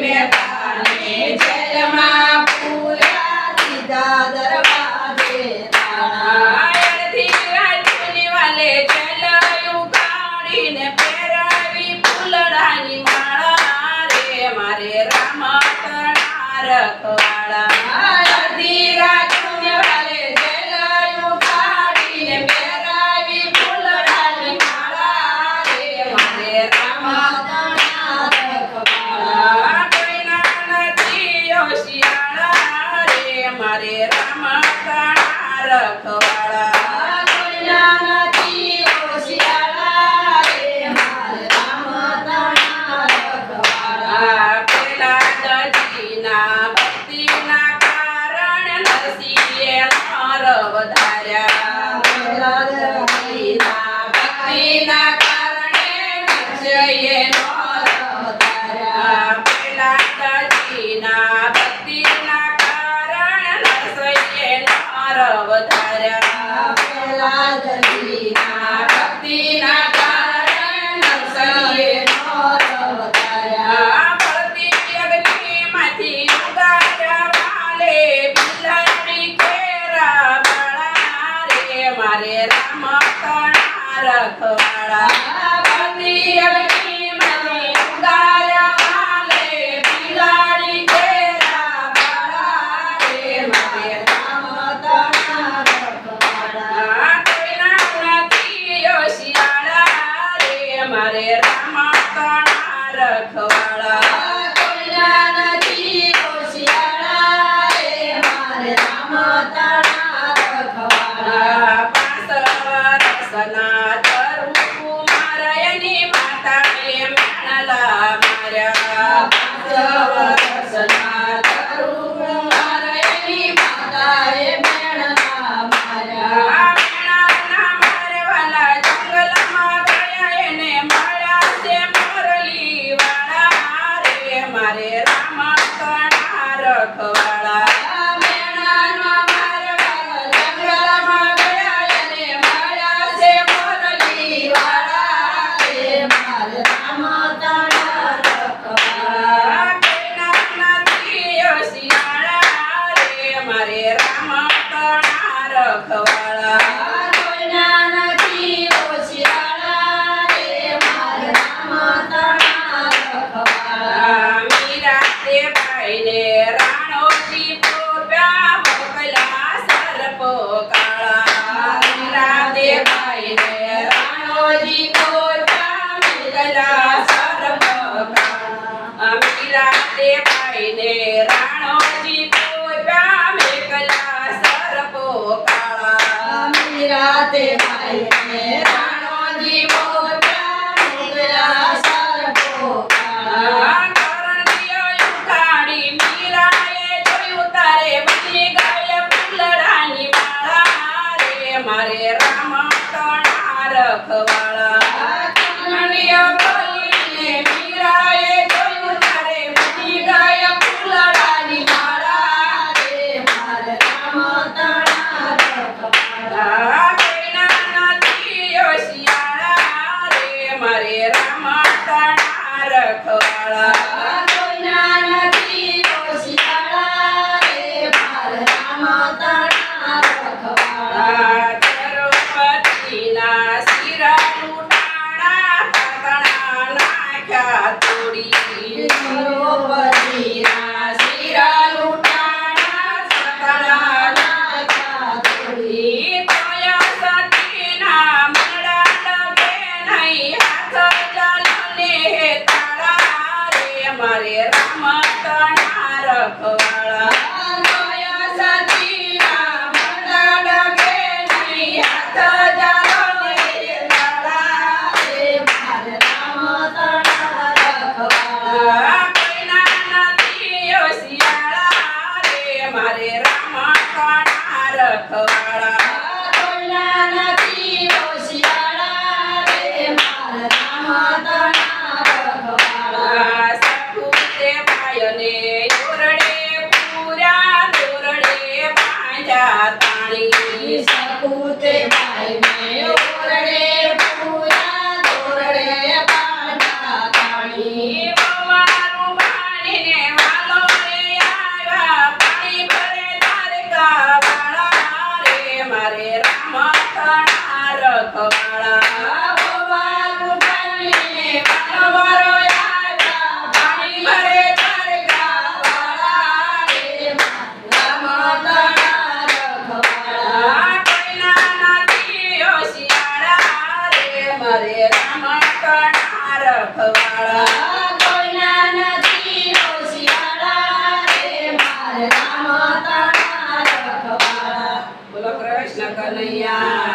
મહેતાને જેલમાં પૂર્યા દીધા દરવાજે તાળા અડધી રાજની વાલે જેલ ઉગાડીને પહેરાવી ફૂલડાની માળા રે મારે રામ તણા રખવાળા અડધી રાજની વાલે જેલ ઉગાડીને પહેરાવી ફૂલડાની માળા રે મારે રામ તણા રખવાળા કોઈના નથી હોશિયાળા રે મારે રામ તણા રખવાળા કોઈના નથી હોશિયાળા રે મારે રામ તણા રખવાળા પેલા દજીના ભક્તિના કારણ નરસિંહે નર વધાર્યા પેલા દજીના ભક્તિના કારણે નરસિંહે નર વધાર્યા પેલા દજીના ભક્તિના કારણ નરસિંહે નર વધાર્યા પેલા દજીના ભક્તિના કારણે નરસિંહે નર વધાર્યા ભક્તિ અગ્નિમાંથી ઉગાડ્યા વાલે બિલાડી કેરા બાળા રે મારે રામ તણા રખવાળા ભક્તિ અગ્નિમાંથી ઉગાડ્યા વાલે બિલાડી કેરા બાળા રે મારે રામ તણા રખવાળા કોઈના નથી હોશિયાળા રે મારે રામ તણા રખવાળા કોઈના નથી હોશિયાળા રે મારે રામ તણા રખવાળા 5 વર્ષના તરુકુમાર એની માતાએ મેણલા માર્યા 5 વર્ષના તરુકુમાર એની માતાએ મેણલા માર્યા મેણાના મારવાલા જંગલમાં ગયા એને મળ્યા છે મોરલી વાળા રે મારે રામ તણા રખવાળા મેણાના મારવાલા જંગલમાં ગયા એને મળ્યા છે મોરલી વાળા રે મારે રામ તણા રખવાળા કોઈના નથી હોશિયાળા રે મારે રામ તણા રખવાળા કોઈના નથી હોશિયાળા રે મારે રામ તણા રખવાળા મીરા તે ભાઈને રાણોજી પોપ્યા મોકલા સરપો કાળા મીરા તે ભાઈને રાણોજી પોપ્યા મોકલા સરપો કાળા મીરા તે ભાઈને રાણોજી પોપ્યા મોકલા સરપો કાળા મીરા તે ભાઈને રાણોજી પોપ્યા મોકલા સરપો કાળા કરણિયો ઉઘાડી મીરાએ જોયું તારે બની ગયા ફૂલડાની માળા રે મારે રામ તણા રખવાળા કરણિયો બોલીને મીરાએ જોયું તારે બની ગયા ફૂલડાની માળા રે મારે રામ તણા રખવાળા કોઈના નથી હોશિયાળા રે મારે રામ તણા રખવાળા કોઈના નથી હોશિયાળા રે મારે રામ તણા રખવાળા દ્રૌપદીના શિરા લૂંટાણા તણા નાખ્યા તોડી દ્રૌપદીના શિરા લૂંટાણા તણા નાખ્યા તોડી તોય સતીના મળા લગે નહીં હાથ ચાલને તાળા રે મારે રામ તણા રખવાળા તોય સતીના મળા લગે નહીં હાથ ચાલને તાળા રે મારે રામ તણા રખવાળા કોઈના નથી હોશિયાળા રે મારે રામ તણા રખવાળા કોઈના નથી હોશિયાળા રે મારે રામ તણા રખવાળા સખુ તે ભાઈને ઓરડે કનૈયા